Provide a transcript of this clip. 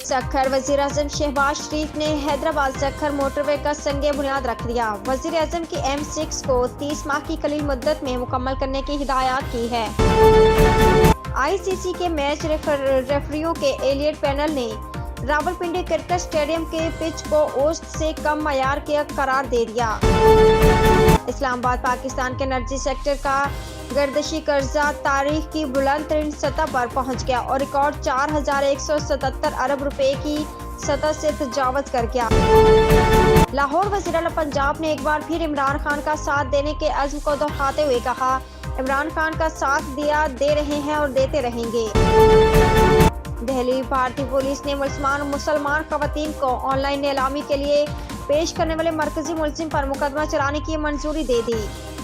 सखर वजीर आजम शहबाज शरीफ ने हैदराबाद सखर मोटरवे का संगे बुनियाद रख दिया। वजीर आजम की M6 को 30 माह की कलील मुद्दत में मुकम्मल करने की हिदायत की है। ICC के मैच रेफरियों के एलियट पैनल ने रावलपिंडी क्रिकेट स्टेडियम के पिच को औसत से कम मयार के करार दे दिया। इस्लामाबाद पाकिस्तान के एनर्जी सेक्टर का गर्दिशी कर्जा तारीख की बुलंद तरीन सतह पर पहुंच गया और रिकॉर्ड 4177 अरब रुपए की सतह से तजावज कर गया। लाहौर वज़ीर आला पंजाब ने एक बार फिर इमरान खान का साथ देने के अज़्म को दोहराते हुए कहा, इमरान खान का साथ दिया, दे रहे हैं और देते रहेंगे। दिल्ली भारतीय पुलिस ने मुसलमान खवातीन को ऑनलाइन नीलामी के लिए पेश करने वाले मरकजी मुलजिम पर मुकदमा चलाने की मंजूरी दे दी।